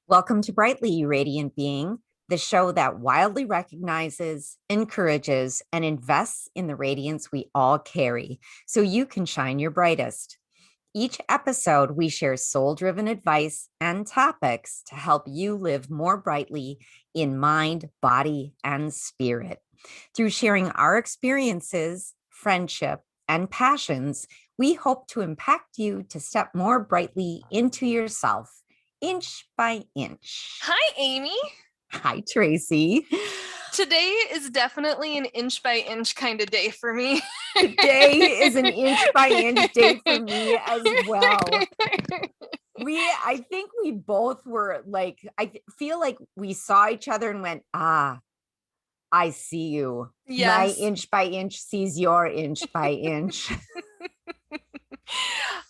Welcome to Brightly, You Radiant Being, the show that wildly recognizes, encourages, and invests in the radiance we all carry so you can shine your brightest. Each episode, we share soul driven advice and topics to help you live more brightly in mind, body, and spirit. Through sharing our experiences, friendship, and passions, we hope to impact you to step more brightly into yourself, inch by inch. Hi, Amy. Hi, Tracy. Today is definitely an inch by inch kind of day for me. Today is an inch by inch day for me as well. I think we both were like, I feel like we saw each other and went, I see you. My Yes. inch by inch sees your inch by inch.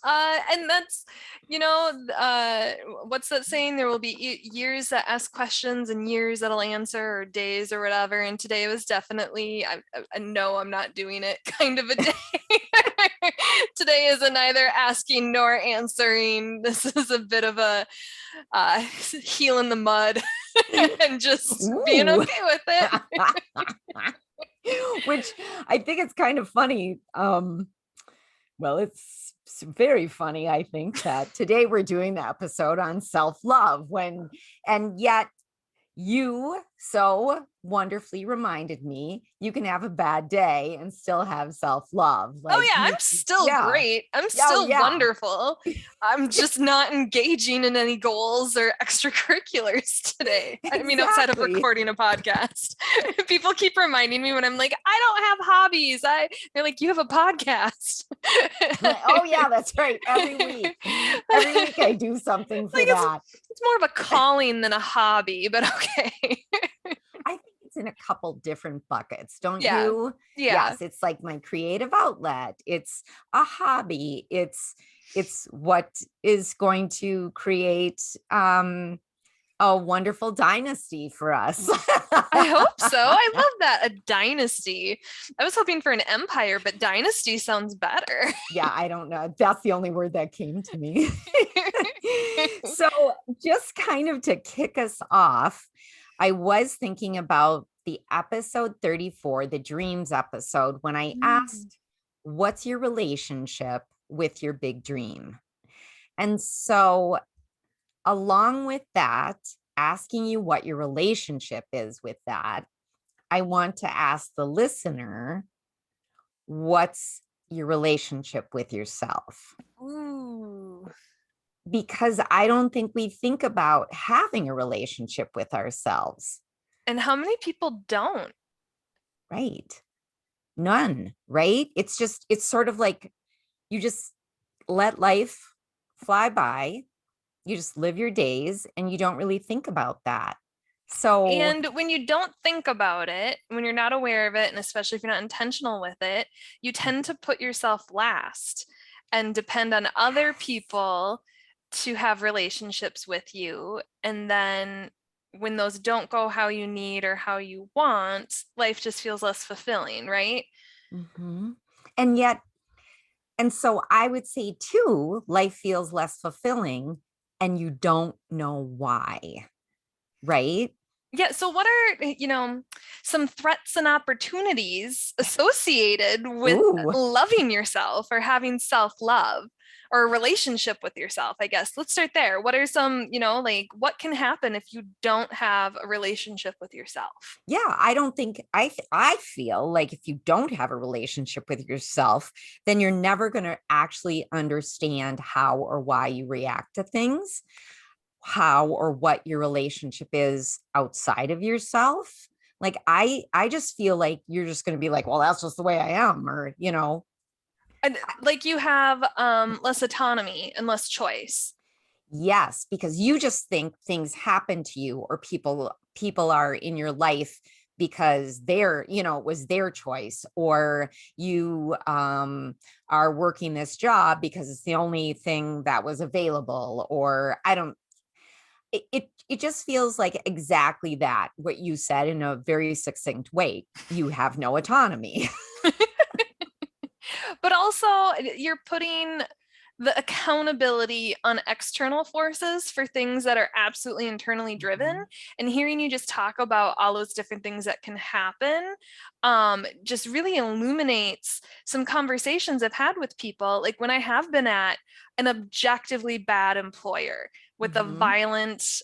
And that's, what's that saying? There will be years that ask questions and years that'll answer, or days or whatever. And today was definitely, I know I'm not doing it kind of a day. Today is a neither asking nor answering. This is a bit of a heel in the mud and just being okay with it. Which I think it's kind of funny. Well, it's very funny, I think, that today we're doing the episode on self-love and yet you so wonderfully reminded me you can have a bad day and still have self-love. Oh yeah, I'm still great. I'm still wonderful. I'm just not engaging in any goals or extracurriculars today. I mean, outside of recording a podcast. People keep reminding me when I'm like, I don't have hobbies. They're like, you have a podcast. Oh yeah, that's right. Every week I do something for that. It's more of a calling than a hobby, but okay. I think it's in a couple different buckets, don't Yeah. you? Yeah. Yes, it's like my creative outlet. It's a hobby. It's what is going to create a wonderful dynasty for us. I hope so. I love that. A dynasty. I was hoping for an empire, but dynasty sounds better. Yeah, I don't know. That's the only word that came to me. So just kind of to kick us off, I was thinking about the episode 34, the dreams episode, when I asked, what's your relationship with your big dream? And so along with that, asking you what your relationship is with that, I want to ask the listener, what's your relationship with yourself? Ooh. Because I don't think we think about having a relationship with ourselves. And how many people don't? Right. None, right? It's sort of like you just let life fly by. You just live your days and you don't really think about that. So, and when you don't think about it, when you're not aware of it, and especially if you're not intentional with it, you tend to put yourself last and depend on other people to have relationships with you. And then when those don't go how you need or how you want, life just feels less fulfilling, right? mm-hmm. And so I would say too, life feels less fulfilling and you don't know why, right? Yeah. So, what are, some threats and opportunities associated with Ooh. loving yourself or having self love or a relationship with yourself? I guess let's start there. What are some, like what can happen if you don't have a relationship with yourself? Yeah, I don't think I feel like if you don't have a relationship with yourself, then you're never going to actually understand how or why you react to things, how or what your relationship is outside of yourself. Like I just feel like you're just going to be like, well, that's just the way I am, or And like you have less autonomy and less choice. yes, because you just think things happen to you or people are in your life because it was their choice, or you are working this job because it's the only thing that was available, or I don't it just feels like exactly that, what you said in a very succinct way. You have no autonomy. But also you're putting the accountability on external forces for things that are absolutely internally driven. Mhm. And hearing you just talk about all those different things that can happen just really illuminates some conversations I've had with people. Like when I have been at an objectively bad employer with a Mhm. violent,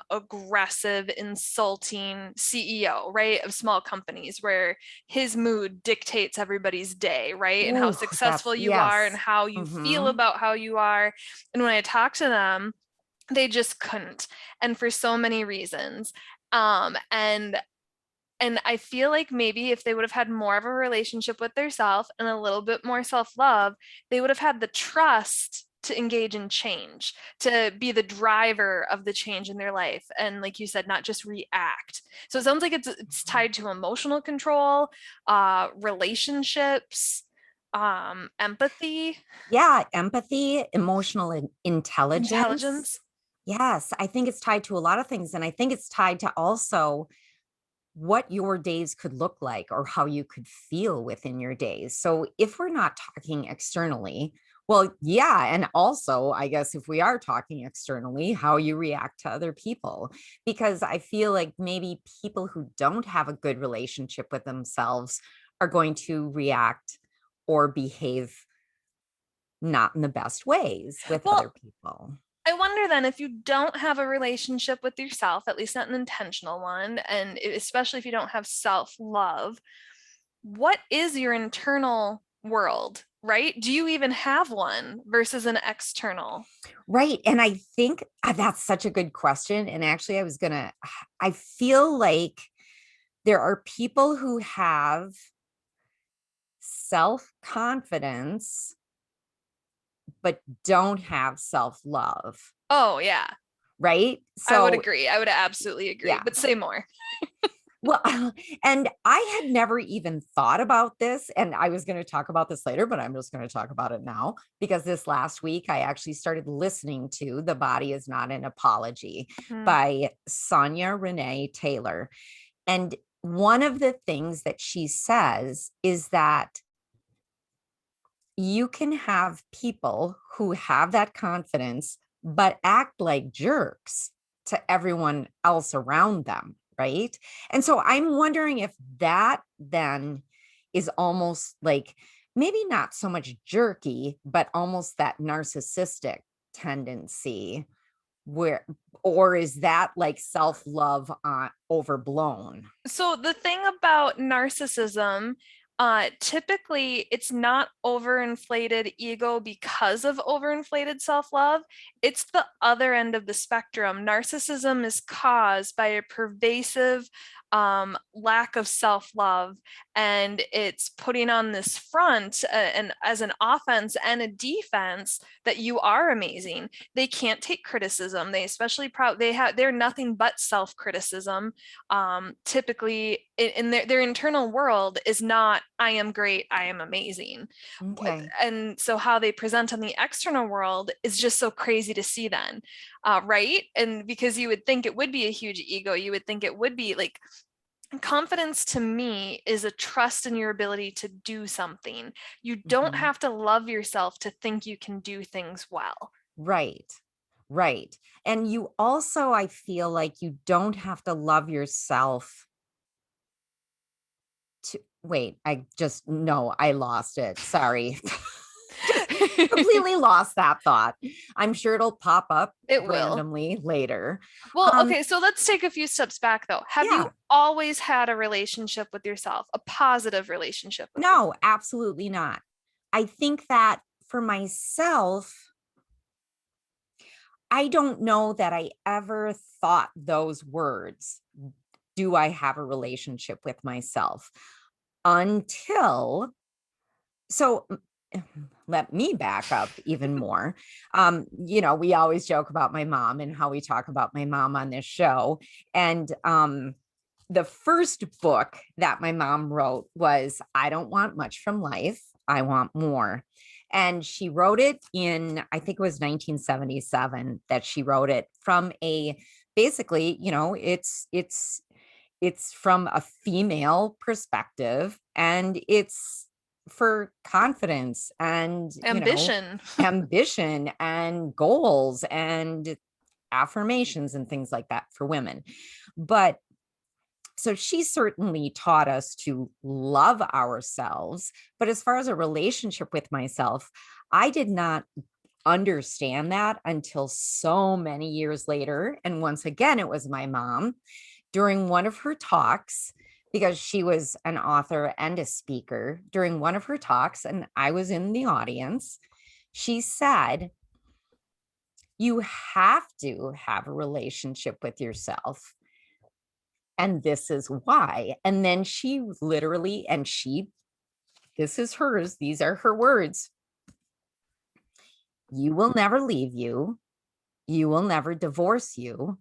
aggressive, insulting CEO, right, of small companies where his mood dictates everybody's day, right? And how Ooh, that's successful you are and yes. how you feel Mhm. about how you are. And when I talk to them, they just couldn't. And for so many reasons. Um, and and I feel like maybe if they would have had more of a relationship with their self and a little bit more self-love, they would have had the trust to engage in change, to be the driver of the change in their life. And like you said, not just react. So it sounds like it's tied to emotional control, relationships, empathy, Yeah, empathy, emotional intelligence. intelligence. Yes, I think it's tied to a lot of things. And I think it's tied to also what your days could look like or how you could feel within your days. So if we're not talking externally, well, yeah. And also, I guess if we are talking externally, how you react to other people, because I feel like maybe people who don't have a good relationship with themselves are going to react or behave not in the best ways with other Well, people. I wonder then if you don't have a relationship with yourself, at least not an intentional one, and especially if you don't have self love, what is your internal world, right? Do you even have one versus an external? Right. And I think that's such a good question. And actually, I feel like there are people who have self confidence, but don't have self love. Oh, yeah, Right. I would So, agree. I would absolutely agree, yeah. but say more. Well, and I had never even thought about this. And I was going to talk about this later, but I'm just going to talk about it now because this last week I actually started listening to The Body Is Not an Apology Mhm. by Sonia Renee Taylor. And one of the things that she says is that you can have people who have that confidence, but act like jerks to everyone else around them. Right. And so I'm wondering if that then is almost like maybe not so much jerky, but almost that narcissistic tendency where, or is that like self love overblown? So the thing about narcissism, typically it's not overinflated ego because of overinflated self-love. It's the other end of the spectrum. Narcissism is caused by a pervasive lack of self-love, and it's putting on this front and as an offense and a defense that you are amazing. They can't take criticism. They especially they're nothing but self-criticism. Typically in their internal world is not I am great, I am amazing. Okay. And so how they present on the external world is just so crazy to see then, right? And because you would think it would be a huge ego, you would think it would be like confidence to me is a trust in your ability to do something. You don't Mhm. have to love yourself to think you can do things well. Right. Right. And you also, I feel like you don't have to love yourself to wait, I just no, I lost it. Sorry. Just completely lost that thought. I'm sure it'll pop up It will. randomly later. Well, Um, okay, so let's take a few steps back though. Have you yeah, always had a relationship with yourself, a positive relationship with yourself? no, absolutely not. I think that for myself, I don't know that I ever thought those words. Do I have a relationship with myself? Until so let me back up even more. We always joke about my mom and how we talk about my mom on this show. And the first book that my mom wrote was I Don't Want Much from Life. I Want More. And she wrote it in, I think it was 1977 that she wrote it from a basically, it's from a female perspective and it's for confidence and, Ambition. ambition and goals and affirmations and things like that for women. But so she certainly taught us to love ourselves. But as far as a relationship with myself, I did not understand that until so many years later. And once again, it was my mom during one of her talks, because she was an author and a speaker. During one of her talks, and I was in the audience, she said, "You have to have a relationship with yourself. And this is why." And then she literally, and this is hers, these are her words: "You will never leave you. You will never divorce you.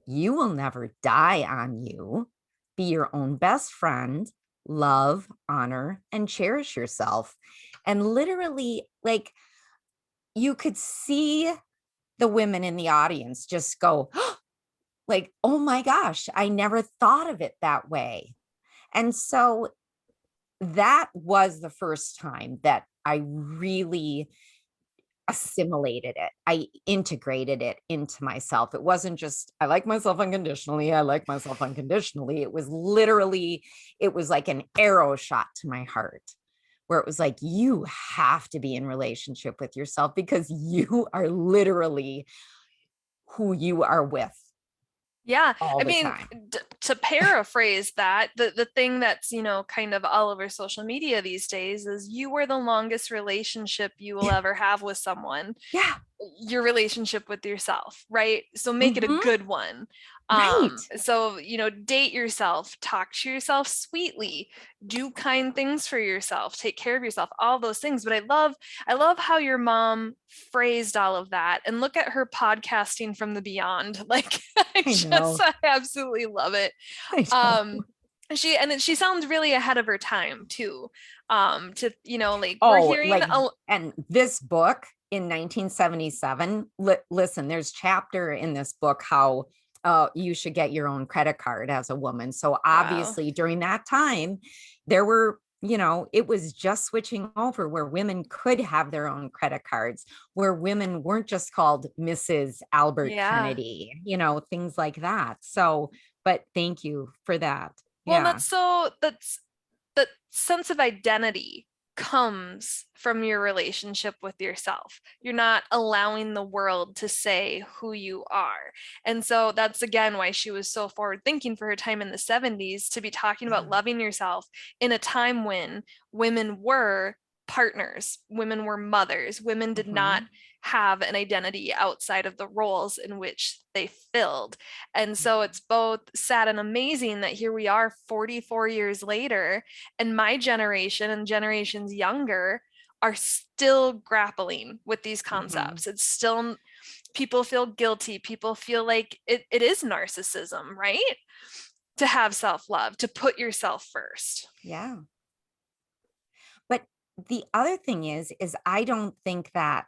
You will never die on you. Be your own best friend. Love, honor, and cherish yourself." And literally, like, you could see the women in the audience just go, like, "Oh my gosh, I never thought of it that way." And so that was the first time that I really assimilated it. I integrated it into myself. It wasn't just, "I like myself unconditionally. I like myself unconditionally." It was literally, it was like an arrow shot to my heart, where it was like, you have to be in relationship with yourself because you are literally who you are with Yeah, all I the mean, time. to paraphrase that, the thing that's, kind of all over social media these days is you are the longest relationship you will ever have with someone. Yeah. Your relationship with yourself, right? So make it a Mm-hmm. good one. Right. So, date yourself, talk to yourself sweetly, do kind things for yourself, take care of yourself, all those things. But I love how your mom phrased all of that, and look at her podcasting from the beyond. Like, I know. I absolutely love it. I know. Um, she sounds really ahead of her time too. To, like, we're Oh, hearing like, and this book in 1977, listen, there's chapter in this book how you should get your own credit card as a woman. So wow. obviously during that time, there were, it was just switching over where women could have their own credit cards, where women weren't just called Mrs. Albert Yeah. Kennedy, things like that. So, but thank you for that. Well, and Yeah. that sense of identity comes from your relationship with yourself. You're not allowing the world to say who you are. And so that's again why she was so forward thinking for her time in the 70s to be talking Yeah. about loving yourself in a time when women were partners, women were mothers, women did not Mhm. have an identity outside of the roles in which they filled. And so it's both sad and amazing that here we are 44 years later, and my generation and generations younger are still grappling with these Mhm. concepts. It's still, people feel guilty. People feel like it is narcissism, right? To have self love, to put yourself first. Yeah. But the other thing is I don't think that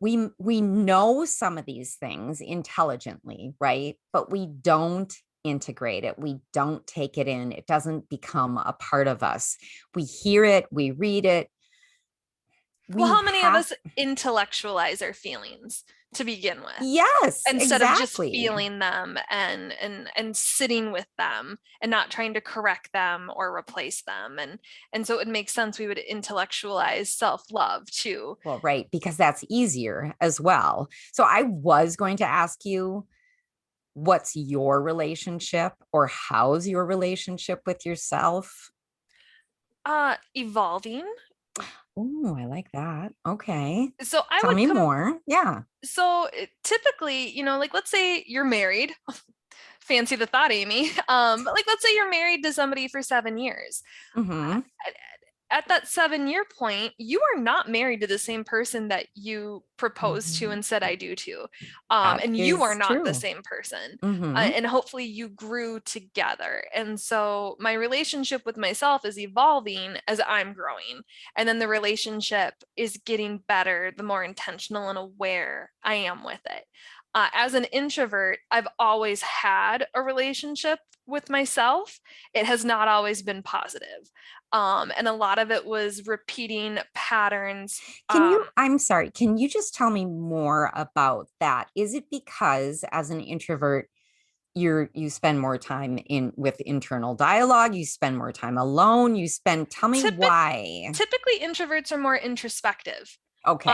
we know some of these things intelligently, right? But we don't integrate it. We don't take it in. It doesn't become a part of us. We hear it, we read it. Well, We how many of have, us intellectualize our feelings to begin with, yes, instead of just exactly. feeling them and sitting with them and not trying to correct them or replace them? And so it makes sense we would intellectualize self-love too. Well, right, because that's easier as well. So I was going to ask you, what's your relationship, or how's your relationship with yourself? Evolving. Oh, I like that. Okay. So I Tell would me come more. Yeah. so typically, like, let's say you're married. Fancy the thought, Amy. But like, let's say you're married to somebody for 7 years. Mm-hmm. At that 7 year point, you are not married to the same person that you proposed to Mm-hmm. and said I do to. That And you are is not the true. same person. Mm-hmm. And hopefully you grew together. And so my relationship with myself is evolving as I'm growing. And then the relationship is getting better the more intentional and aware I am with it. As an introvert, I've always had a relationship with myself. It has not always been positive. And a lot of it was repeating patterns. I'm sorry, can you just tell me more about that? Is it because as an introvert, you spend more time in with internal dialogue, you spend more time alone, tell me Typic- why. Typically introverts are more introspective, Okay.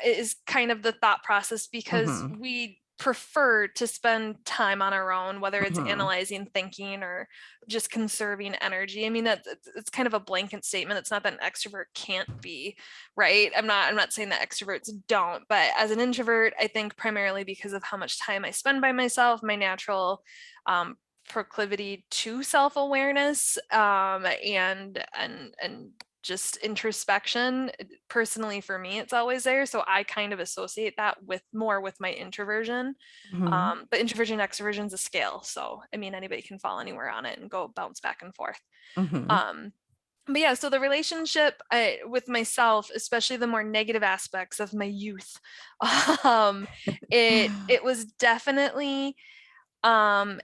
is kind of the thought process, because Mm-hmm. we prefer to spend time on our own, whether it's Mm-hmm. analyzing thinking or just conserving energy. I mean, it's kind of a blanket statement. It's not that an extrovert can't be, right? I'm not saying that extroverts don't, but as an introvert, I think primarily because of how much time I spend by myself, my natural um, proclivity to self-awareness, and just introspection. Personally, for me, it's always there, so I kind of associate that with my introversion. Mm-hmm. But introversion extroversion is a scale, so I mean anybody can fall anywhere on it and go bounce back and forth. Mm-hmm. um but yeah, so the relationship with myself, especially the more negative aspects of my youth, um it was definitely um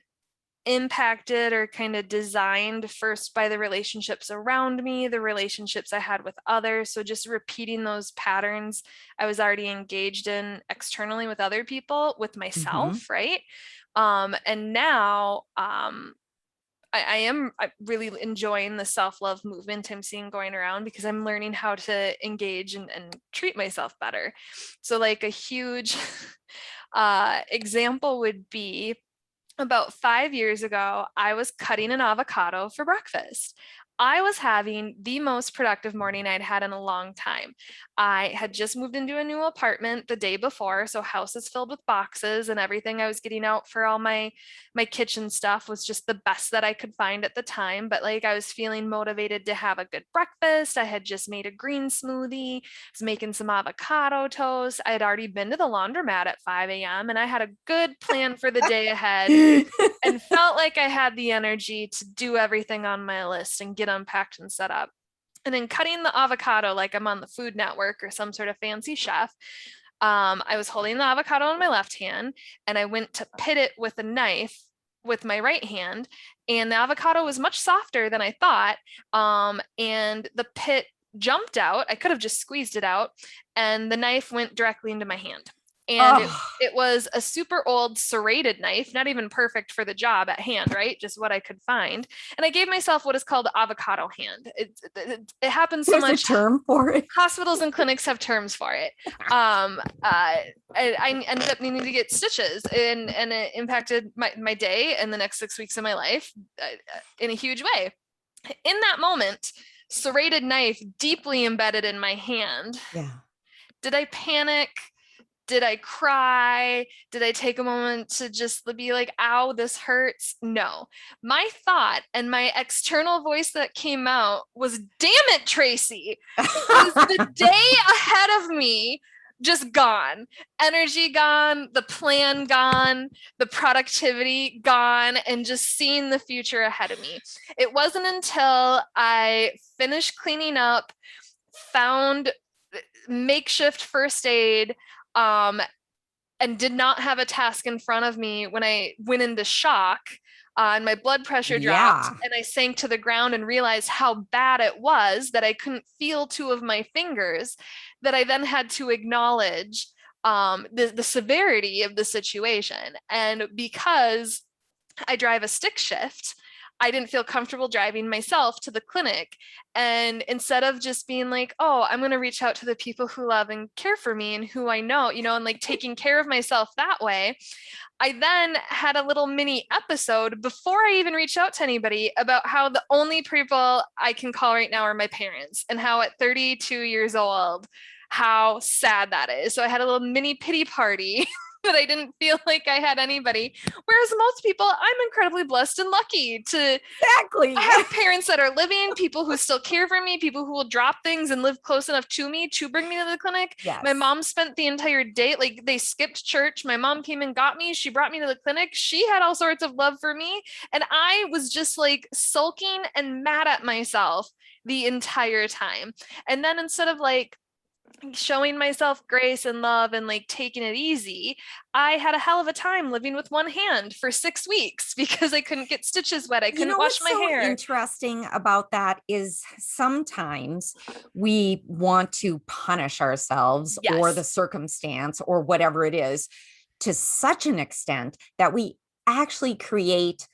impacted or kind of designed first by the relationships around me, the relationships I had with others. So just repeating those patterns I was already engaged in externally with other people, with Mm-hmm. myself, right? And now I am really enjoying the self-love movement I'm seeing going around, because I'm learning how to engage and treat myself better. So like a huge example would be, about 5 years ago, I was cutting an avocado for breakfast. I was having the most productive morning I'd had in a long time. I had just moved into a new apartment the day before, so house is filled with boxes, and everything I was getting out for all my kitchen stuff was just the best that I could find at the time. But like, I was feeling motivated to have a good breakfast. I had just made a green smoothie, was making some avocado toast. I had already been to the laundromat at 5 a.m. and I had a good plan for the day ahead, and felt like I had the energy to do everything on my list and get unpacked and set up. And then cutting the avocado like I'm on the Food Network or some sort of fancy chef. I was holding the avocado in my left hand, and I went to pit it with a knife with my right hand, and the avocado was much softer than I thought. And the pit jumped out. I could have just squeezed it out, and the knife went directly into my hand. And Oh, it was a super old serrated knife, not even perfect for the job at hand, right? Just what I could find. And I gave myself what is called avocado hand. It happens so there's a much. term for it. Hospitals and clinics have terms for it. I ended up needing to get stitches, and it impacted my day and the next 6 weeks of my life in a huge way. In that moment, serrated knife deeply embedded in my hand. Yeah. Did I panic? Did I cry? Did I take a moment to just be like, ow, this hurts? No. My thought and my external voice that came out was, damn it, Tracy. It was the day ahead of me just gone. Energy gone, the plan gone, the productivity gone, and just seeing the future ahead of me. It wasn't until I finished cleaning up, found makeshift first aid, um, and did not have a task in front of me when I went into shock. And my blood pressure dropped, Yeah. and I sank to the ground and realized how bad it was that I couldn't feel two of my fingers, that I then had to acknowledge the severity of the situation. And because I drive a stick shift, I didn't feel comfortable driving myself to the clinic. And instead of just being like, oh, I'm going to reach out to the people who love and care for me and who I know, and like taking care of myself that way, I then had a little mini episode before I even reached out to anybody about how the only people I can call right now are my parents, and how at 32 years old, how sad that is. So I had a little mini pity party that I didn't feel like I had anybody. Whereas most people, I'm incredibly blessed and lucky to Exactly. have parents that are living, people who still care for me, people who will drop things and live close enough to me to bring me to the clinic. My Yes. mom spent the entire day, like they skipped church. My mom came and got me. She brought me to the clinic. She had all sorts of love for me. And I was just like sulking and mad at myself the entire time. And then instead of like showing myself grace and love and like taking it easy, I had a hell of a time living with one hand for 6 weeks because I couldn't get stitches wet. I You couldn't know wash what's my so hair. interesting about that is sometimes we want to punish ourselves or the Yes. circumstance or whatever it is to such an extent that we actually create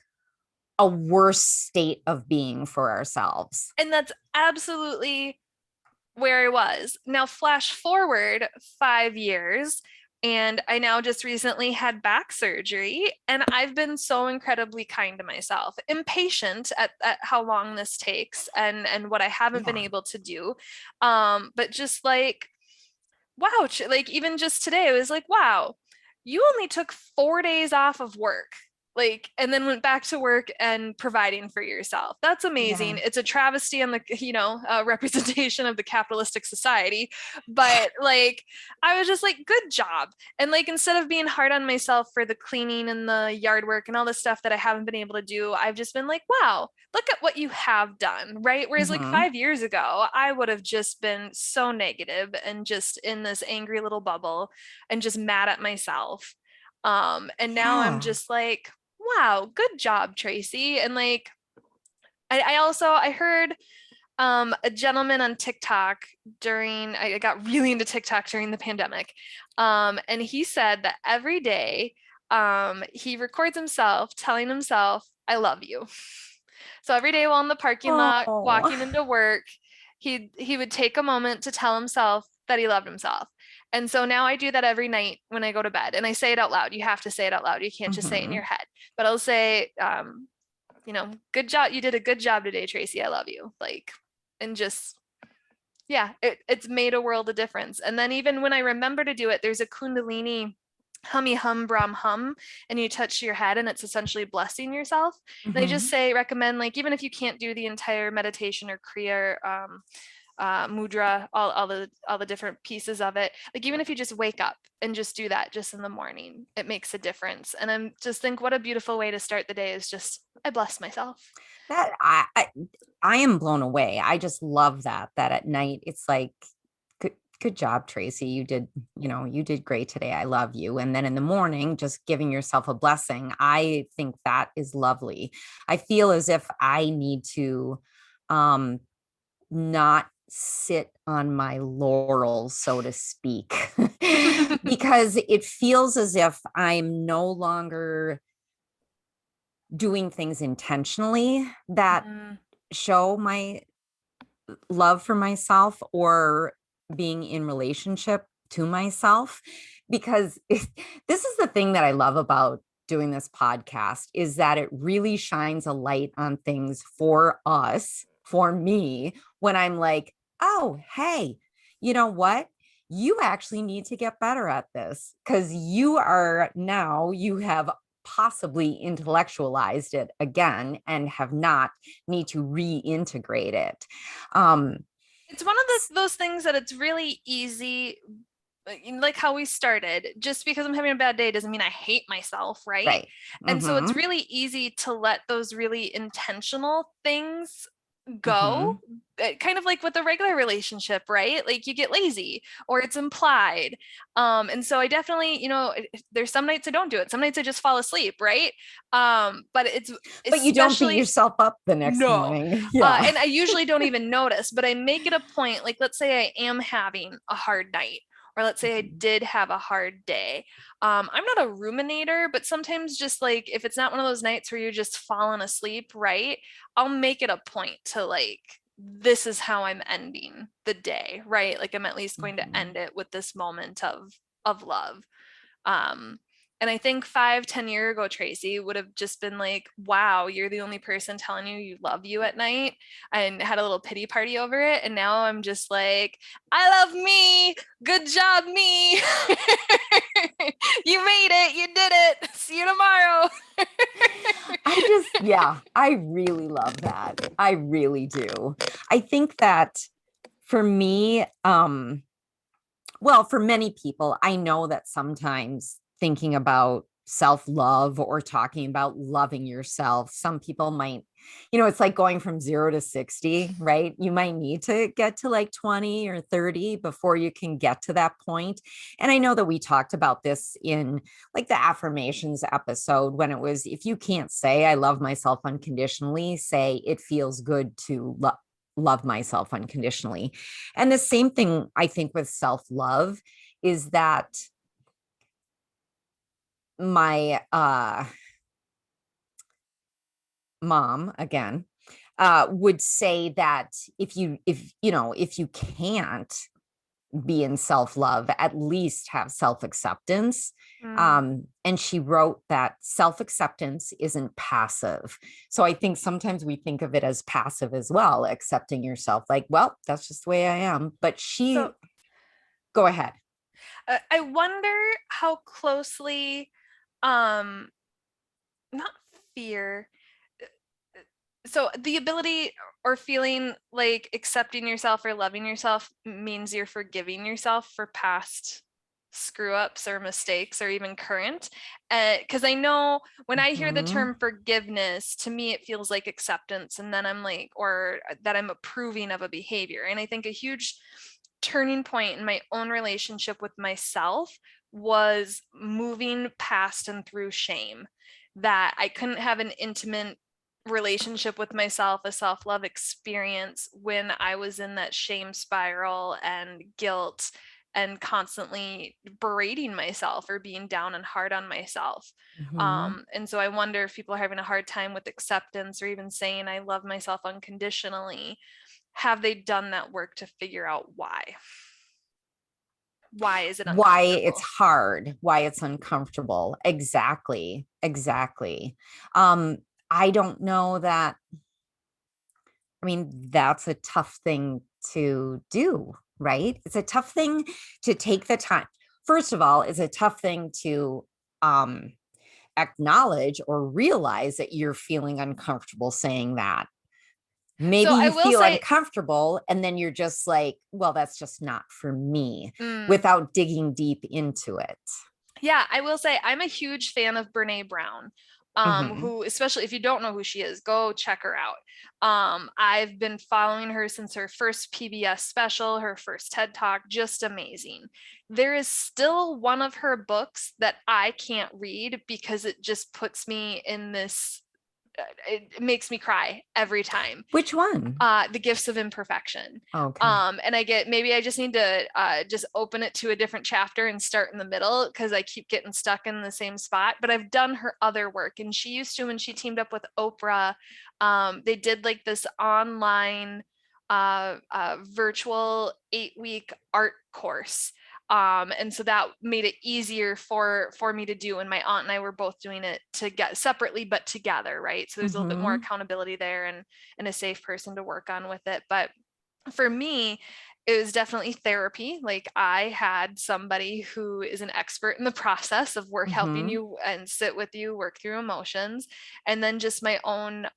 a worse state of being for ourselves. And that's absolutely where I was. Now, flash forward 5 years, and I now just recently had back surgery, and I've been so incredibly kind to myself, impatient at how long this takes and what I haven't been Yeah. able to do. But just like, wow, like even just today, I was like, wow, you only took 4 days off of work, like, and then went back to work and providing for yourself. That's amazing. Yeah. It's a travesty on the, representation of the capitalistic society. But like, I was just like, good job. And like, instead of being hard on myself for the cleaning and the yard work and all the stuff that I haven't been able to do, I've just been like, wow, look at what you have done, right? Whereas like Mm-hmm. 5 years ago, I would have just been so negative and just in this angry little bubble and just mad at myself. And now I'm Yeah. just like, wow, good job, Tracy. And like, I heard a gentleman on TikTok during, I got really into TikTok during the pandemic. And he said that every day he records himself telling himself, I love you. So every day while in the parking lot Oh. walking into work, he would take a moment to tell himself that he loved himself. And so now I do that every night when I go to bed, and I say it out loud. You have to say it out loud. You can't just say it in Mm-hmm. your head. But I'll say, good job. You did a good job today, Tracy. I love you. Like, and just, yeah, it's made a world of difference. And then even when I remember to do it, there's a Kundalini hummy hum brum hum, and you touch your head and it's essentially blessing yourself. And I just Mm-hmm. say recommend, like, even if you can't do the entire meditation or kriya, mudra, all the different pieces of it, like even if you just wake up and just do that just in the morning, it makes a difference. And I'm just think what a beautiful way to start the day is just, I bless myself. That I am blown away. I just love that at night it's like good job, Tracy. You did great today. I love you. And then in the morning, just giving yourself a blessing. I think that is lovely. I feel as if I need to um not sit on my laurels, so to speak, because it feels as if I'm no longer doing things intentionally that Mm, show my love for myself or being in relationship to myself because this is the thing that I love about doing this podcast is that it really shines a light on things for us, for me, when I'm like, oh, hey, you know what? You actually need to get better at this because you have possibly intellectualized it again and have not need to reintegrate it. Um, it's one of those things that it's really easy, like how we started. Just because I'm having a bad day doesn't mean I hate myself, right? right. And so it's Mm-hmm. really easy to let those really intentional things go, Mm-hmm. kind of like with a regular relationship, right? Like you get lazy or it's implied. And so I definitely, there's some nights I don't do it, some nights I just fall asleep, right? But it's But you don't beat especially, yourself up the next no. morning. Yeah. And I usually don't even notice, but I make it a point, like let's say I am having a hard night, or let's say I Mhm. did have a hard day. I'm not a ruminator, but sometimes just like if it's not one of those nights where you're just falling asleep, right? I'll make it a point to like, this is how I'm ending the day, right? Like I'm at least going to Mhm. end it with this moment of love. Um, and I think 5, 10 years ago, Tracy would have just been like, wow, you're the only person telling you love you at night, and had a little pity party over it. And now I'm just like, I love me. Good job, me. You made it. You did it. See you tomorrow. Yeah, I really love that. I really do. I think that for me, well, for many people, I know that sometimes thinking about self-love or talking about loving yourself. Some people might, it's like going from 0 to 60, right? You might need to get to like 20 or 30 before you can get to that point. And I know that we talked about this in like the affirmations episode, when it was, if you can't say I love myself unconditionally, say it feels good to love myself unconditionally. And the same thing I think with self-love is that my mom, again, would say that if you can't be in self-love, at least have self-acceptance. Mm. And she wrote that self-acceptance isn't passive. So I think sometimes we think of it as passive as well, accepting yourself, like, well, that's just the way I am. But So go ahead. I wonder how closely, um, not fear, so the ability or feeling like accepting yourself or loving yourself means you're forgiving yourself for past screw ups or mistakes or even current. Because I know when I hear the Mhm. term forgiveness, to me it feels like acceptance, and then I'm like, or that I'm approving of a behavior. And I think a huge turning point in my own relationship with myself was moving past and through shame, that I couldn't have an intimate relationship with myself, a self-love experience, when I was in that shame spiral and guilt and constantly berating myself or being down and hard on myself. Mhm. And so I wonder if people are having a hard time with acceptance or even saying I love myself unconditionally. Have they done that work to figure out why? Why is it Why it's uncomfortable? hard, why it's uncomfortable. Exactly. Exactly. I don't know that. I mean, that's a tough thing to do, right? It's a tough thing to take the time. First of all, it's a tough thing to um acknowledge or realize that you're feeling uncomfortable saying that. Maybe So I you will feel say, uncomfortable and then you're just like, well, that's just not for me, mm, without digging deep into it. yeah, I will say I'm a huge fan of Brene Brown. Mhm. Who, especially if you don't know who she is, go check her out. I've been following her since her first PBS special, her first TED Talk, just amazing. There is still one of her books that I can't read because it just puts me in this, it makes me cry every time. Which one? The Gifts of Imperfection. Okay. And I get, maybe I just need to just open it to a different chapter and start in the middle because I keep getting stuck in the same spot. But I've done her other work, and she used to, when she teamed up with Oprah, they did like this online virtual 8-week art course. And so that made it easier for me to do, and my aunt and I were both doing it to get separately but together, right? So there's a little bit more Mhm. accountability there, and a safe person to work on with it. But for me, it was definitely therapy. Like, I had somebody who is an expert in the process of work, helping Mhm. you and sit with you, work through emotions, and then just my own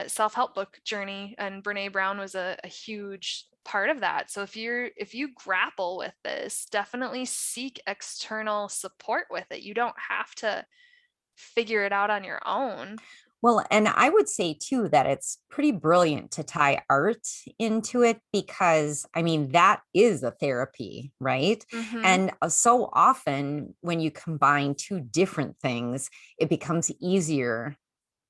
self-help book journey. And Brene Brown was a huge part of that. So if you grapple with this, definitely seek external support with it. You don't have to figure it out on your own. Well, and I would say too that it's pretty brilliant to tie art into it, because I mean, that is a therapy, right? Mm-hmm. And so often when you combine two different things, it becomes easier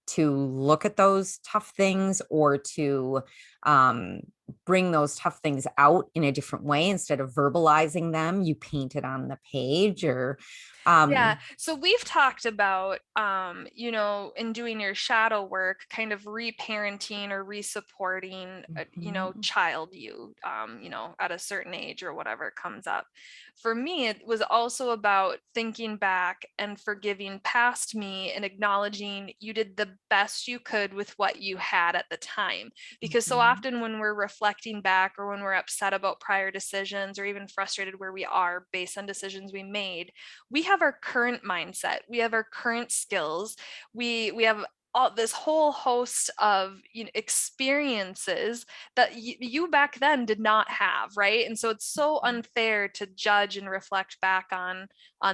to look at those tough things, or to um, bring those tough things out in a different way. Instead of verbalizing them, you paint it on the page, or Yeah. um, So we've talked about, in doing your shadow work, kind of reparenting or resupporting, mhm. child you, at a certain age or whatever comes up. For me, it was also about thinking back and forgiving past me and acknowledging you did the best you could with what you had at the time. Because so Mhm. often when we're reflecting back, or when we're upset about prior decisions, or even frustrated where we are based on decisions we made, we have our current mindset, we have our current skills, we have all this whole host of, experiences that you back then did not have, right? And so it's so unfair to judge and reflect back on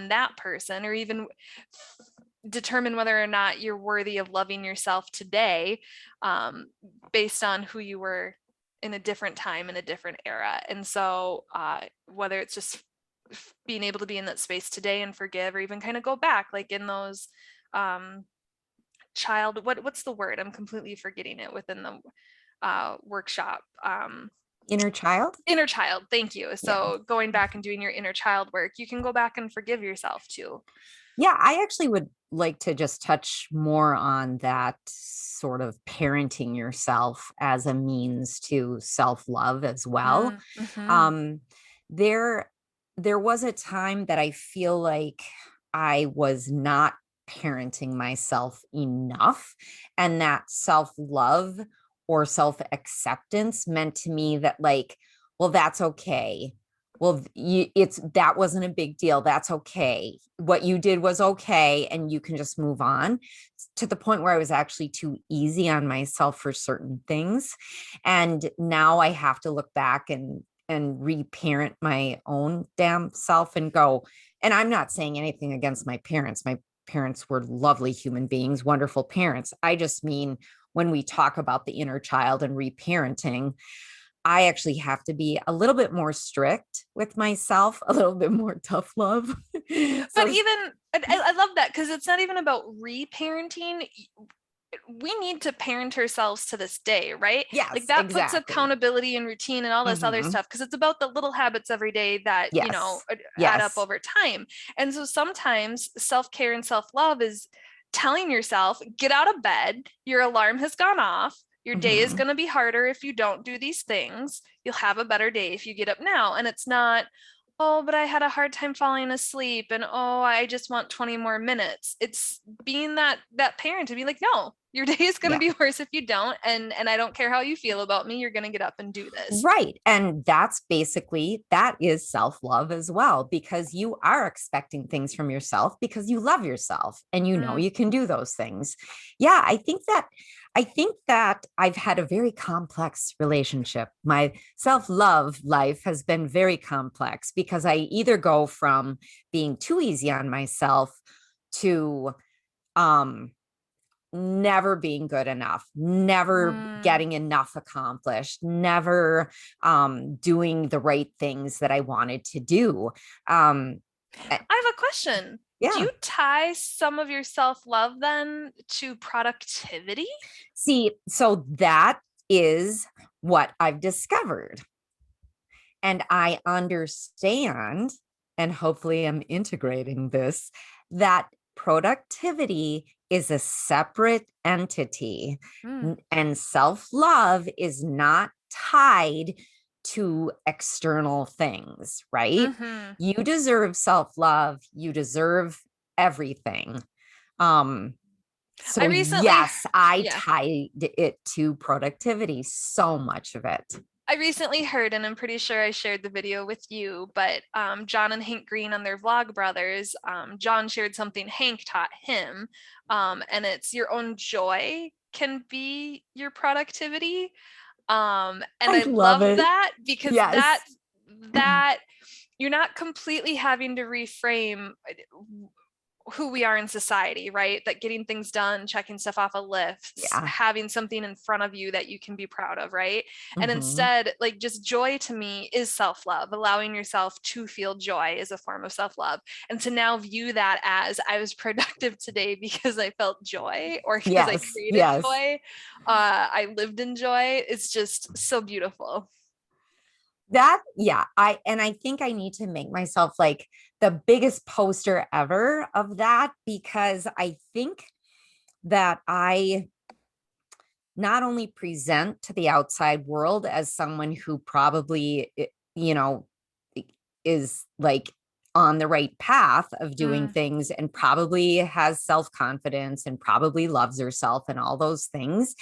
that person, or even determine whether or not you're worthy of loving yourself today, based on who you were in a different time, in a different era. And so whether it's just being able to be in that space today and forgive, or even kind of go back, like in those what's the word, I'm completely forgetting it, within the workshop, Inner child. inner child, thank you. Yeah. So going back and doing your inner child work, you can go back and forgive yourself too. Yeah, I actually would like to just touch more on that sort of parenting yourself as a means to self-love as well. Mm-hmm. Um, there, there was a time that I feel like I was not parenting myself enough, and that self-love or self-acceptance meant to me that, like, well, that's okay. Well, it's that wasn't a big deal. That's okay. What you did was okay, and you can just move on, to the point where I was actually too easy on myself for certain things. And now I have to look back and reparent my own damn self and go, and I'm not saying anything against my parents. My parents were lovely human beings, wonderful parents. I just mean, when we talk about the inner child and reparenting, I actually have to be a little bit more strict with myself, a little bit more tough love. But So even I love that, because it's not even about reparenting. We need to parent ourselves to this day, right? Like yes, that puts exactly. accountability and routine and all this other Hmm. stuff, because it's about the little habits every day that, Yes. add up Yes. over time. And so sometimes self-care and self-love is telling yourself, get out of bed, your alarm has gone off, your day is Hmm. going to be harder if you don't do these things, you'll have a better day if you get up now. And it's not, oh, but I had a hard time falling asleep, and oh, I just want 20 more minutes. It's being that parent to be like, no, your day is going to Yeah. be worse if you don't, and I don't care how you feel about me, you're going to get up and do this. Right. And that's basically, that is self-love as well, because you are expecting things from yourself because you love yourself and you know Mm, you can do those things. Yeah, I think that I've had a very complex relationship. My self-love life has been very complex because I either go from being too easy on myself to um never being good enough, never mm. getting enough accomplished, never doing the right things that I wanted to do. Um, I have a question. Do yeah. you tie some of your self-love then to productivity? See, so that is what I've discovered. And I understand, and hopefully I'm integrating this, that productivity is a separate entity, Mm, and self love is not tied to external things, right? mm-hmm. You deserve self love, you deserve everything. Um, I so, recently yes, I yeah tied it to productivity, so much of it. I recently heard, and I'm pretty sure I shared the video with you, but John and Hank Green on their Vlog Brothers, John shared something Hank taught him, and it's your own joy can be your productivity. And I I love love it. that, because Yes. that you're not completely having to reframe who we are in society, right? That getting things done, checking stuff off of lists, Yeah. having something in front of you that you can be proud of, right? And Hmm. instead, like, just joy to me is self love. Allowing yourself to feel joy is a form of self love. And to now view that as, I was productive today because I felt joy, or because I Yes. created Yes. joy, I lived in joy. It's just so beautiful. That, yeah, I think I need to make myself like the biggest poster ever of that, because I think that I not only present to the outside world as someone who probably, you know, is like on the right path of doing Mm, things and probably has self-confidence and probably loves herself and all those things.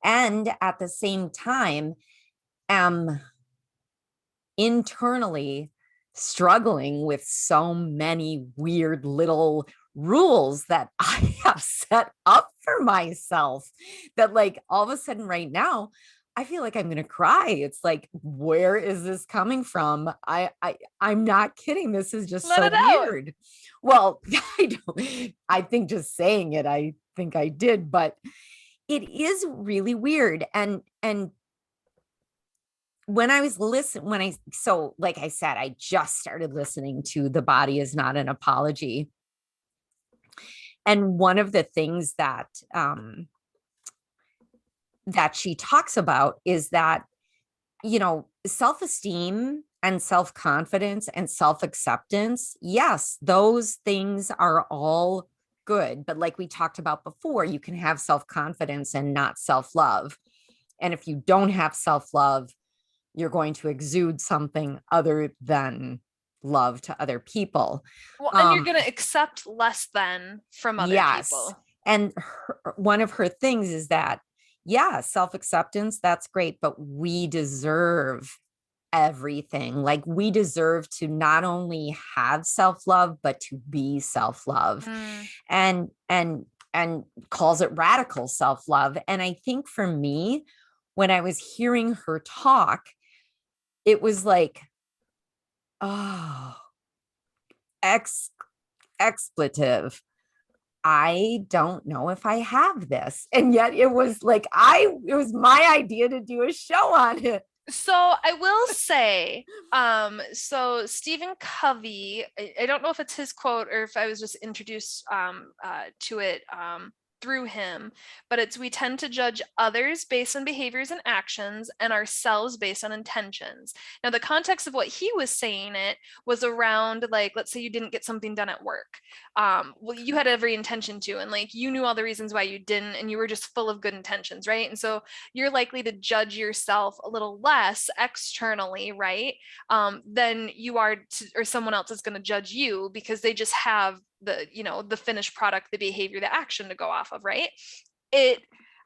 And at the same time, am internally struggling with so many weird little rules that I have set up for myself that like all of a sudden right now I feel like I'm going to cry. It's like, where is this coming from? I'm not kidding. This is just Let so it out. weird. Well, I think just saying it, I think I did, but it is really weird. And when I was listening, so like I said, I just started listening to The Body Is Not an Apology. And one of the things that she talks about is that, self-esteem and self-confidence and self-acceptance, yes, those things are all good. But like we talked about before, you can have self-confidence and not self-love. And if you don't have self-love, you're going to exude something other than love to other people. Well, and you're going to accept less than from other Yes. people. And one of her things is that, yeah, self-acceptance, that's great, but we deserve everything. Like we deserve to not only have self-love, but to be self-love. Mm. And calls it radical self-love. And I think for me, when I was hearing her talk, it was like, oh, expletive. I don't know if I have this. And yet it was like, it was my idea to do a show on it. So I will say, so Stephen Covey, I don't know if it's his quote or if I was just introduced to it through him, but it's, we tend to judge others based on behaviors and actions and ourselves based on intentions. Now, the context of what he was saying it was around, like, let's say you didn't get something done at work. Well, you had every intention to, and like you knew all the reasons why you didn't, and you were just full of good intentions, right? And so you're likely to judge yourself a little less externally, right? Than you are or someone else is going to judge you because they just have the finished product, the behavior, the action to go off of, right?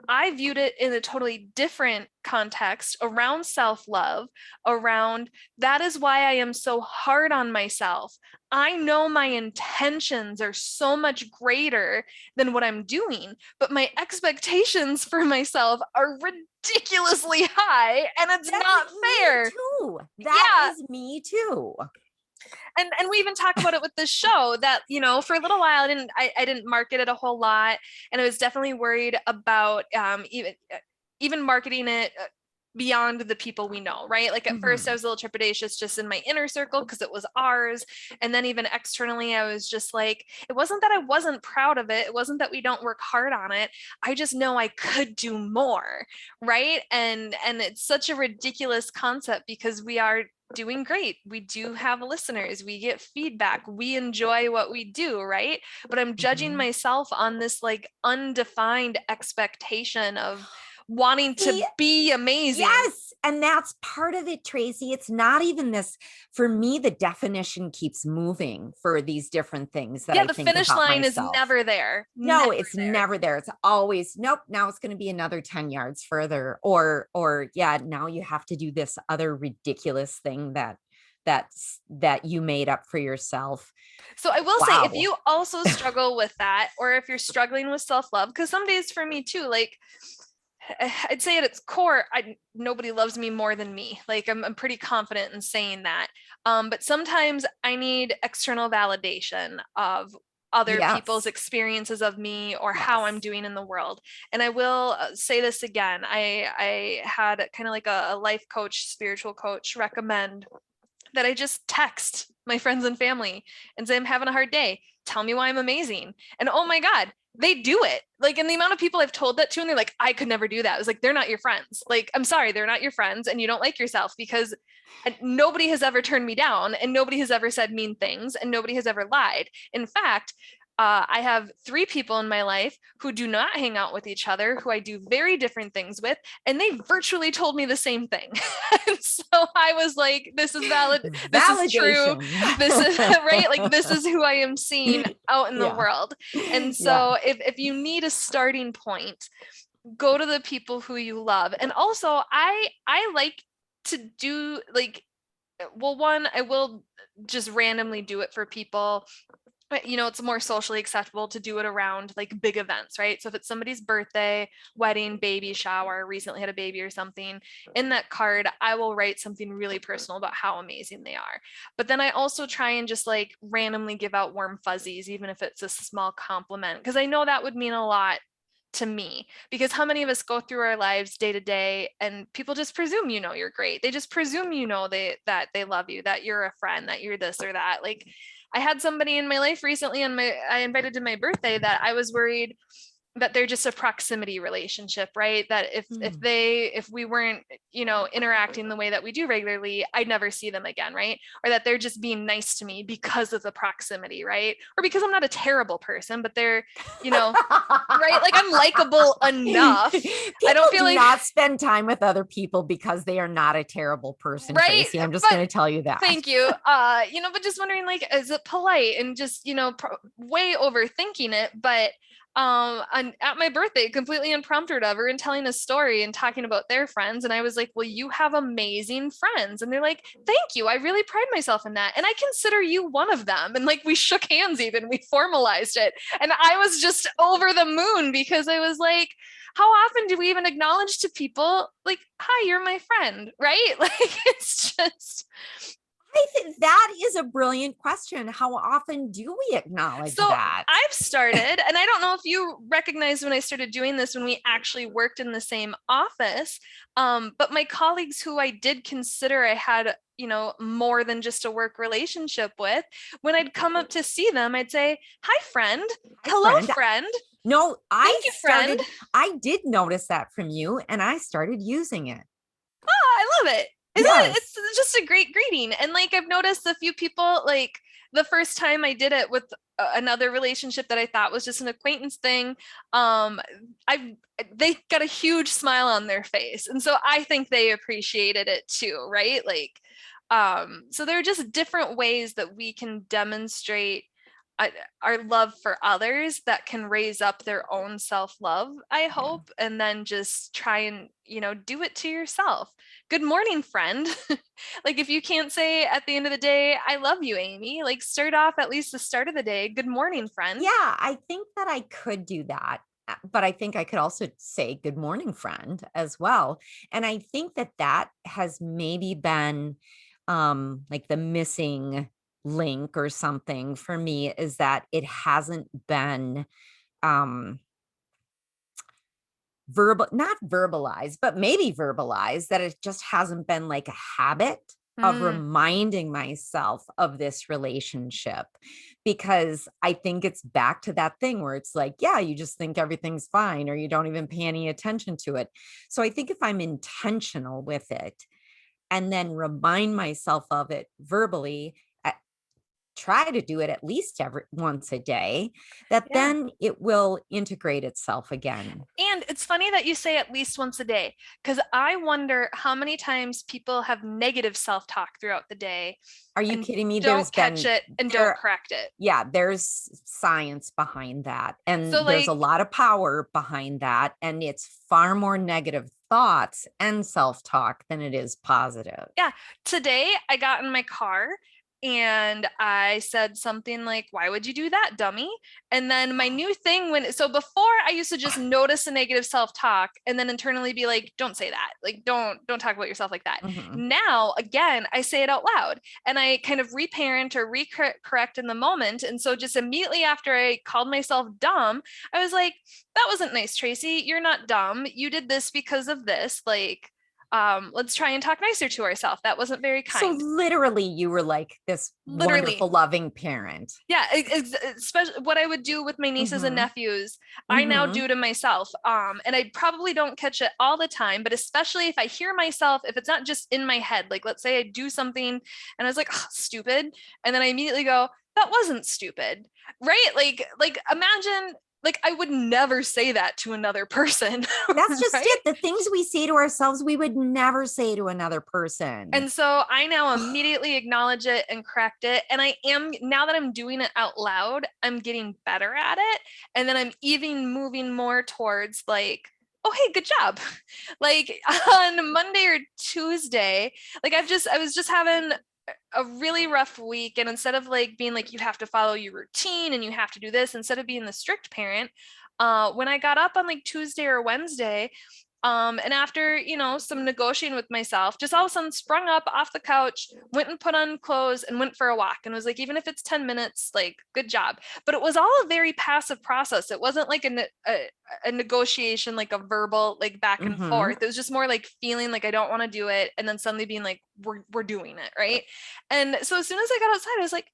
I viewed it in a totally different context around self-love, around that is why I am so hard on myself. I know my intentions are so much greater than what I'm doing, but my expectations for myself are ridiculously high, and it's not fair. Me too. That is me too. And we even talk about it with this show that, for a little while I didn't market it a whole lot, and I was definitely worried about even marketing it beyond the people we know, right? Like at first I was a little trepidatious just in my inner circle because it was ours, and then even externally I was just like, it wasn't that I wasn't proud of it, it wasn't that we don't work hard on it, I just know I could do more, right? And it's such a ridiculous concept because we are doing great, we do have listeners, we get feedback, we enjoy what we do, right? But I'm judging myself on this like undefined expectation of wanting to be amazing. Yes. And that's part of it, Tracy. It's not even this. For me, the definition keeps moving for these different things that I the think finish about line myself. is never there. No, it's never there. It's always, nope, now it's going to be another 10 yards further. Or yeah, now you have to do this other ridiculous thing that you made up for yourself. So I will say, if you also struggle with that, or if you're struggling with self-love, because some days for me too, like I'd say at its core, nobody loves me more than me. Like I'm pretty confident in saying that. But sometimes I need external validation of other people's experiences of me or how I'm doing in the world. And I will say this again. I had kind of like a life coach, spiritual coach recommend that I just text my friends and family and say, I'm having a hard day. Tell me why I'm amazing. And oh my God, they do it. Like, and the amount of people I've told that to, and they're like, I could never do that. I was like, they're not your friends. Like, I'm sorry, they're not your friends, and you don't like yourself, because nobody has ever turned me down, and nobody has ever said mean things, and nobody has ever lied. In fact, I have 3 people in my life who do not hang out with each other, who I do very different things with, and they virtually told me the same thing. And so I was like, this is valid. This is true. This is right. Like, this is who I am seeing out in the world. And so if you need a starting point, go to the people who you love. And also I like to do like, well, one, I will just randomly do it for people. You know, it's more socially acceptable to do it around like big events, right? So if it's somebody's birthday, wedding, baby shower, recently had a baby or something, in that card, I will write something really personal about how amazing they are. But then I also try and just like randomly give out warm fuzzies, even if it's a small compliment, because I know that would mean a lot to me. Because how many of us go through our lives day to day and people just presume you know you're great. They just presume you know that they love you, that you're a friend, that you're this or that. Like I had somebody in my life recently on my I invited to my birthday that I was worried that they're just a proximity relationship, right? That if we weren't, you know, interacting the way that we do regularly, I'd never see them again, right? Or that they're just being nice to me because of the proximity, right? Or because I'm not a terrible person, but they're, you know, right? Like I'm likable enough. I People don't feel do like not spend time with other people because they are not a terrible person, right, Tracy. I'm just but going to tell you that. thank you. You know, but just wondering, like, is it polite and just, you know, way overthinking it, but at my birthday, completely unprompted of her and telling a story and talking about their friends, and I was like, well, you have amazing friends, and they're like, thank you, I really pride myself in that, and I consider you one of them, and like we shook hands, even we formalized it, and I was just over the moon because I was like, how often do we even acknowledge to people like, hi, you're my friend, right? Like it's just I think that is a brilliant question. How often do we acknowledge so that? I've started, and I don't know if you recognized when I started doing this when we actually worked in the same office, but my colleagues who I did consider I had, you know, more than just a work relationship with, when I'd come up to see them, I'd say, hi, friend. Hi, Hello, friend. friend. No, Thank you, friend. I did notice that from you and I started using it. Oh, I love it. Isn't it? Yes. It's just a great greeting. And like I've noticed a few people, like the first time I did it with another relationship that I thought was just an acquaintance thing, I they got a huge smile on their face. And so I think they appreciated it too, right? Like so there are just different ways that we can demonstrate uh, our love for others that can raise up their own self-love, I Yeah. hope, and then just try and, you know, do it to yourself. Good morning, friend. Like if you can't say at the end of the day, I love you, Amy, like start off at least the start of the day, good morning, friend. Yeah, I think that I could do that. But I think I could also say good morning, friend, as well. And I think that that has maybe been like the missing link or something for me is that it hasn't been um not verbalized, but maybe verbalized, that it just hasn't been like a habit of Mm, reminding myself of this relationship, because I think it's back to that thing where it's like, yeah, you just think everything's fine or you don't even pay any attention to it. So I think if I'm intentional with it and then remind myself of it verbally, try to do it at least every once a day, that yeah. then it will integrate itself again. And it's funny that you say at least once a day, because I wonder how many times people have negative self talk throughout the day Are you and kidding me? don't catch it and don't correct it. Yeah, there's science behind that. So, And there's a like, lot of power behind that. And it's far more negative thoughts and self talk than it is positive. yeah, today I got in my car and I said something like, why would you do that, dummy? And then my new thing so before I used to just notice a negative self-talk and then internally be like, don't say that. Like, don't talk about yourself like that. Mhm. Now, again, I say it out loud and I kind of reparent or recorrect in the moment. And so just immediately after I called myself dumb, I was like, that wasn't nice, Tracy. You're not dumb. You did this because of this. Like, let's try and talk nicer to ourselves. That wasn't very So kind. literally, you were like this Literally. wonderful, loving parent. Yeah, especially what I would do with my nieces and Hmm. nephews, I now Hmm. do to myself. And I probably don't catch it all the time, but especially if I hear myself, if it's not just in my head, like let's say I do something and I was like, oh, stupid, and then I immediately go, that wasn't stupid, right? Like imagine, like I would never say that to another person, That's just right? it. The things we say to ourselves, we would never say to another person. And so I now immediately acknowledge it and correct it. And I am, now that I'm doing it out loud, I'm getting better at it. And then I'm even moving more towards like, oh, hey, good job. Like on Monday or Tuesday, like I was just having a really rough week, and instead of like being like you have to follow your routine and you have to do this, instead of being the strict parent, when I got up on like Tuesday or Wednesday, and after, some negotiating with myself, just all of a sudden sprung up off the couch, went and put on clothes and went for a walk. And was like, even if it's 10 minutes, like, good job. But it was all a very passive process. It wasn't like a negotiation, like a verbal, like back and Mm-hmm. forth. It was just more like feeling like I don't want to do it. And then suddenly being like, we're doing it. Right. And so as soon as I got outside, I was like,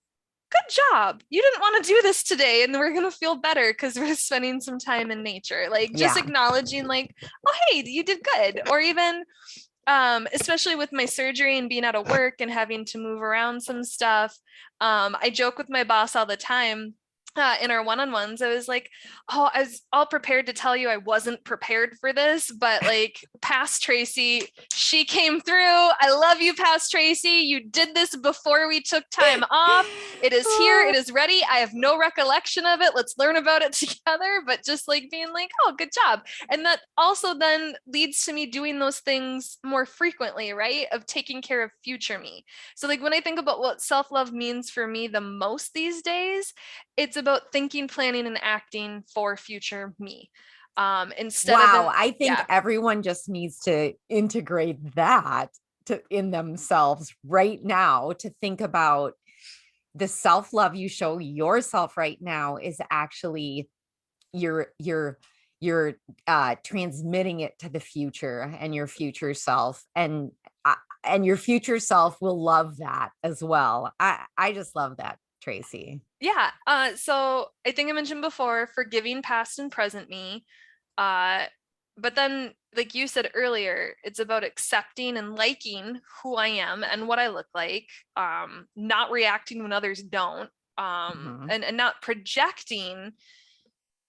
good job. You didn't want to do this today, and we're going to feel better because we're spending some time in nature. Like, just Yeah. acknowledging, like, oh, hey, you did good. Or even, especially with my surgery and being out of work and having to move around some stuff, I joke with my boss all the time. In our one-on-ones, I was like, oh, I was all prepared to tell you I wasn't prepared for this, but like, past Tracy, she came through. I love you, past Tracy. You did this before we took time off. It is here. It is ready. I have no recollection of it. Let's learn about it together. But just like being like, oh, good job. And that also then leads to me doing those things more frequently, right? Of taking care of future me. So like, when I think about what self-love means for me the most these days, it's about thinking, planning, and acting for future me. Instead of Wow. I think yeah. everyone just needs to integrate that in themselves right now, to think about the self-love you show yourself right now is actually you're you're you're transmitting it to the future and your future self, and your future self will love that as well. I just love that, Tracy. Yeah. So I think I mentioned before, forgiving past and present me. Uh, but then, like you said earlier, it's about accepting and liking who I am and what I look like, not reacting when others don't, Mhm. and not projecting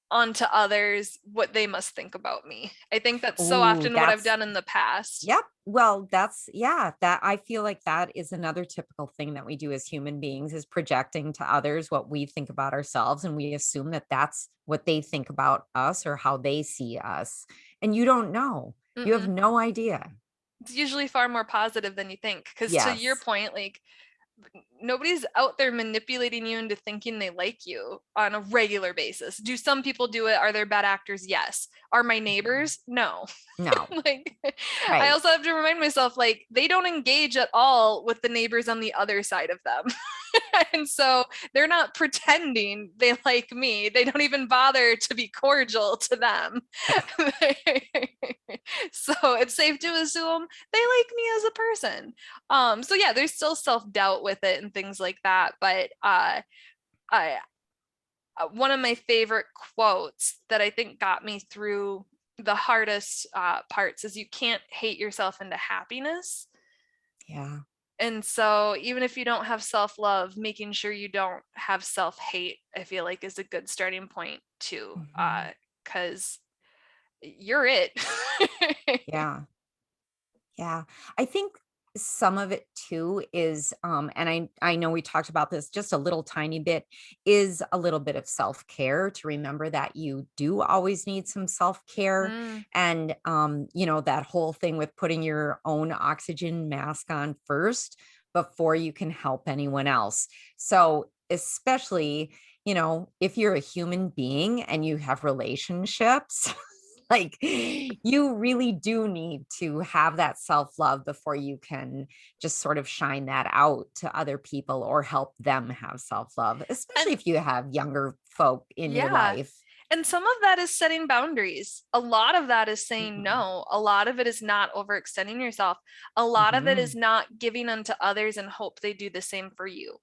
onto others what they must think about me. I think that's so Oh, often what I've that's done in the past. yep. Well, that's yeah, that I feel like that is another typical thing that we do as human beings, is projecting to others what we think about ourselves, and we assume that that's what they think about us or how they see us. And you don't know. You have Mm-mm. no idea. It's usually far more positive than you think. Because to your Yes. point, like, nobody's out there manipulating you into thinking they like you on a regular basis. Do some people do it? Are there bad actors? Yes. Are my neighbors? No. No. Like, I Right. also have to remind myself, like, they don't engage at all with the neighbors on the other side of them. And so they're not pretending they like me. They don't even bother to be cordial to them. So it's safe to assume they like me as a person. So yeah, there's still self-doubt with it and things like that. But I one of my favorite quotes that I think got me through the hardest parts is, you can't hate yourself into happiness. Yeah. And so even if you don't have self-love, making sure you don't have self-hate, I feel like, is a good starting point too. Mhm. Because you're it. Yeah. Yeah. I think some of it too is and I know we talked about this just a little tiny bit, is a little bit of self-care, to remember that you do always need some self-care. Mm, And that whole thing with putting your own oxygen mask on first before you can help anyone else. So especially, if you're a human being and you have relationships, like, you really do need to have that self-love before you can just sort of shine that out to other people or help them have self-love, especially and if you have younger folk in your yeah. life. And some of that is setting boundaries. A lot of that is saying Mhm. no. A lot of it is not overextending yourself. A lot of it is Mhm. not giving unto others and hope they do the same for you.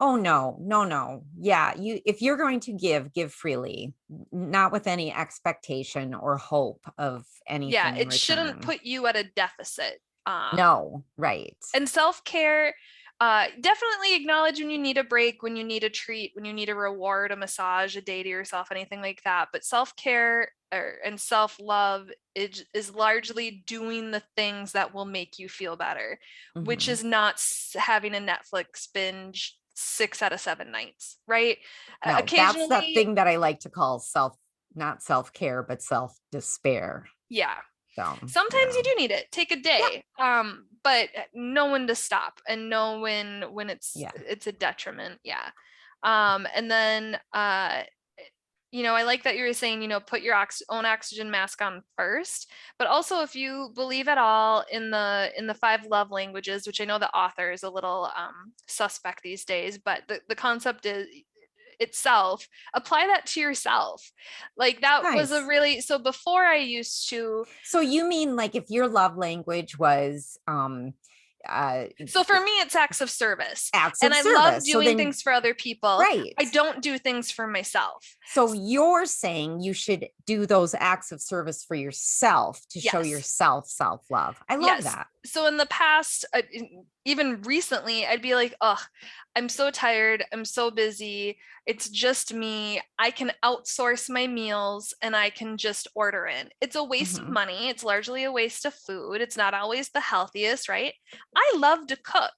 Oh no, no, no. Yeah, if you're going to give freely, not with any expectation or hope of Yeah, anything in it shouldn't return. put you at a deficit. No, right. And self-care, definitely acknowledge when you need a break, when you need a treat, when you need a reward, a massage, a day to yourself, anything like that. But self-care, and self-love is largely doing the things that will make you feel better, which Mhm. is not having a Netflix binge 6 out of 7 nights, right? No, that's that Occasionally, thing that I like to call not self-care, but self-despair. yeah. So, Sometimes yeah. you do need it. Take a Yeah. day. But know when to stop and know when Yeah. it's a detriment. Yeah. And then I like that you were saying, put your own oxygen mask on first, but also if you believe at all in the five love languages, which I know the author is a little suspect these days, but the concept is itself, apply that to yourself. Like that was a Nice. really, so before I used to, So you mean like if your love language was uh so for me it's acts of service, acts and of I love service. So doing then, things for other people. right. I don't do things for myself. So you're saying you should do those acts of service for yourself to show Yes. yourself self-love. I love Yes. that. So in the past, even recently, I'd be like, oh, I'm so tired. I'm so busy. It's just me. I can outsource my meals and I can just order in. It's a waste of Mm-hmm. money. It's largely a waste of food. It's not always the healthiest, right? I love to cook.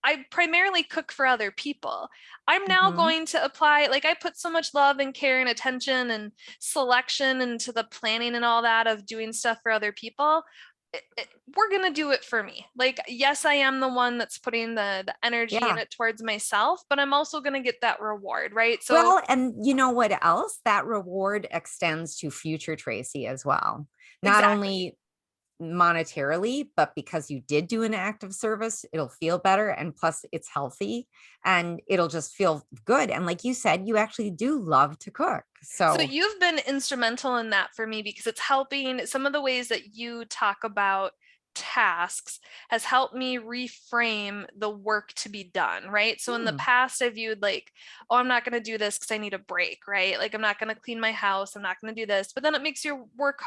I primarily cook for other people. I'm now Mm-hmm. going to apply, like, I put so much love and care and attention and selection into the planning and all that of doing stuff for other people. We're going to do it for me. Like, yes, I am the one that's putting the energy in Yeah. it towards myself, but I'm also going to get that reward, right? So, Well, and you know what else? That reward extends to future Tracy as well. Not exactly. only monetarily, but because you did do an act of service, it'll feel better. And plus, it's healthy and it'll just feel good. And like you said, you actually do love to cook. So So, you've been instrumental in that for me because it's helping. Some of the ways that you talk about tasks has helped me reframe the work to be done, right? So in the hmm, past, I viewed like, oh, I'm not going to do this because I need a break, right? Like I'm not going to clean my house, I'm not going to do this, but then it makes your work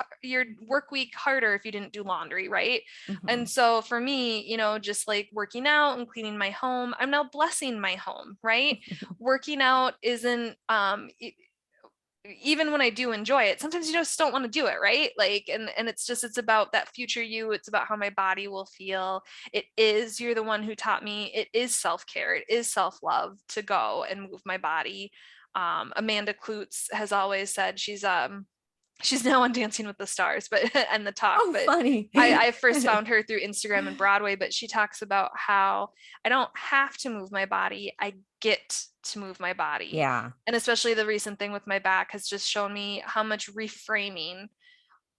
week harder if you didn't do laundry, right? mhm. And so for me, just like working out and cleaning my home, I'm now blessing my home, right? Working out isn't even when I do enjoy it, sometimes you just don't want to do it, right? Like, and it's about that future you. It's about how my body will feel. You're the one who taught me. It is self-care. It is self-love to go and move my body. Amanda Klutz has always said she's now on Dancing with the Stars, but and the talk. Oh, But funny. I first found her through Instagram and Broadway. But she talks about how I don't have to move my body; I get to move my body. Yeah. And especially the recent thing with my back has just shown me how much reframing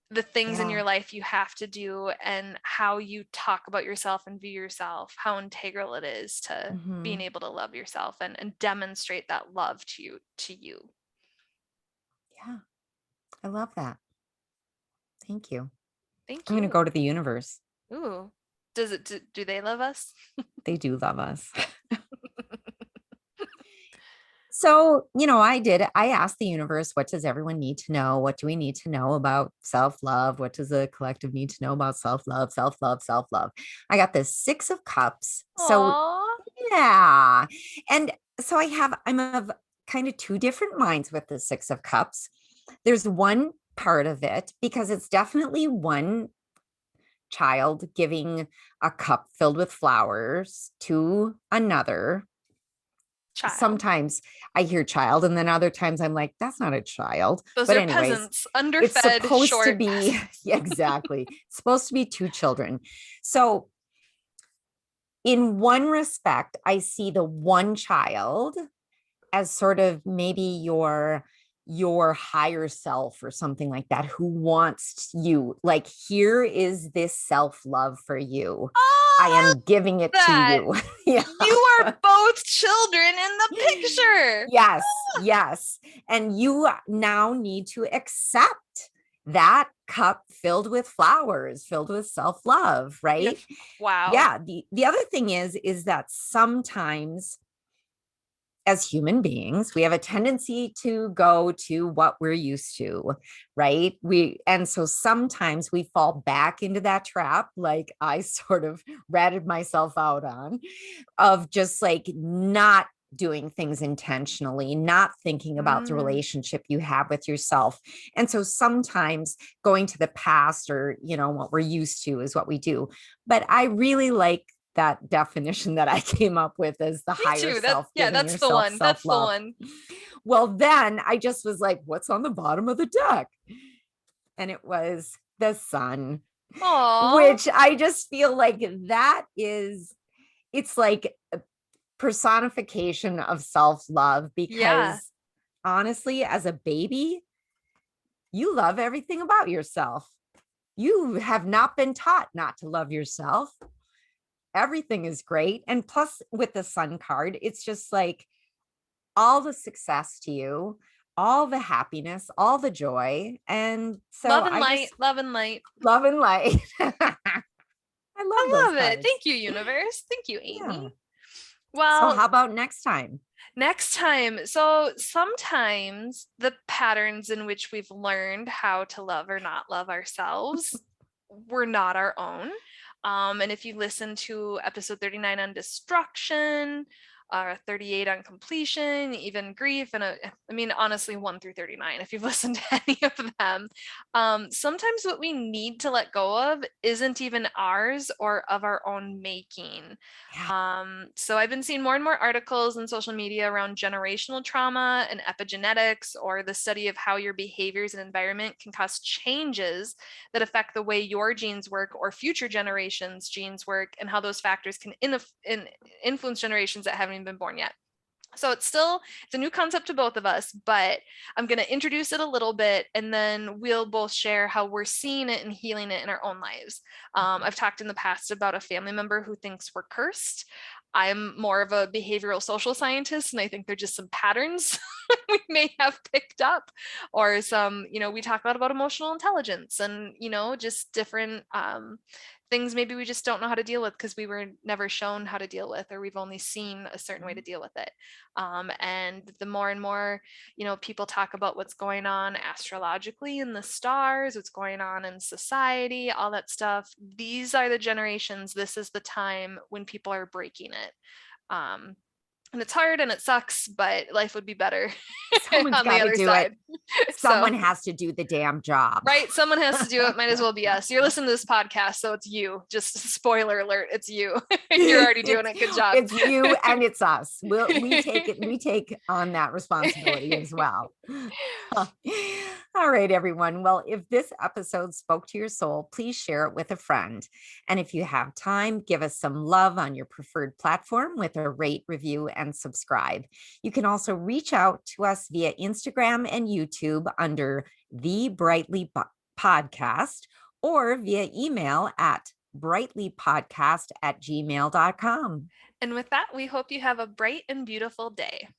the things in Yeah. your life you have to do and how you talk about yourself and view yourself, how integral it is to being Hmm. able to love yourself and demonstrate that love to you. Yeah. I love that. Thank you. Thank I'm going to you. go to the universe. Ooh. Do they love us? They do love us. So, I asked the universe, what does everyone need to know? What do we need to know about self love? What does the collective need to know about self love, self love, self love? I got this Six of Cups. So, Aw. yeah. And so I'm of kind of two different minds with the Six of Cups. There's one part of it because it's definitely one child giving a cup filled with flowers to another. Child. Sometimes I hear child, and then other times I'm like, that's not a child. Those But, are anyways, peasants, it's underfed, supposed to short be, peasants. yeah, exactly. It's supposed to be two children. So, in one respect, I see the one child as sort of maybe your higher self or something like that, who wants you, like, here is this self-love for you, I Oh, am giving it to that. you. Yeah. You are both children in the picture. Yes, yes. And you now need to accept that cup filled with flowers, filled with self-love, Yeah. right? Wow. Yeah, the other thing is that sometimes as human beings, we have a tendency to go to what we're used to, right? And so sometimes we fall back into that trap, like I sort of ratted myself out on, of just like not doing things intentionally, not thinking about the Mm, relationship you have with yourself. And so sometimes going to the past or, what we're used to is what we do. But I really like that definition that I came up with as the me higher too. self Yeah, giving that's the yourself one. self That's the love. one. Well, then I just was like, what's on the bottom of the deck? and it was the sun, Aw. which I just feel like it's like a personification of self-love Yeah. because honestly, as a baby, you love everything about yourself. You have not been taught not to love yourself. Everything is great. And plus, with the sun card, it's just like all the success to you, all the happiness, all the joy. And so Love and I light, just love and light. love and light. I love I those love it. cards. Thank you, universe. Thank you, Yeah. Amy. So, Well, how about next time? next time. So sometimes the patterns in which we've learned how to love or not love ourselves were not our own. And if you listen to episode 39 on destruction, 38 on completion, even grief, and I mean, honestly, 1 through 39, if you've listened to any of them, sometimes what we need to let go of isn't even ours or of our own making. Yeah. So I've been seeing more and more articles on social media around generational trauma and epigenetics, or the study of how your behaviors and environment can cause changes that affect the way your genes work or future generations' genes work, and how those factors can influence generations that haven't even been born yet. So it's a new concept to both of us, but I'm going to introduce it a little bit, and then we'll both share how we're seeing it and healing it in our own lives. I've talked in the past about a family member who thinks we're cursed. I'm more of a behavioral social scientist, and I think they're just some patterns we may have picked up, or some, we talk a lot about emotional intelligence and, just different things maybe we just don't know how to deal with because we were never shown how to deal with, or we've only seen a certain way to deal with it. And the more and more, people talk about what's going on astrologically in the stars, what's going on in society, all that stuff. These are the generations. This is the time when people are breaking it. And it's hard and it sucks, but life would be better Someone's on the got to other do it. side. So, Someone has to do the damn job. right, someone has to do it. Might as well be us. You're listening to this podcast, so it's you. Just spoiler alert, it's you. You're already doing it. Good job. It's you and it's us. We take it. We take on that responsibility as well. All right, everyone. Well, if this episode spoke to your soul, please share it with a friend. And if you have time, give us some love on your preferred platform with a rate, review, and subscribe. You can also reach out to us via Instagram and YouTube under The Brightly Podcast, or via email at brightlypodcast@gmail.com. And with that, we hope you have a bright and beautiful day.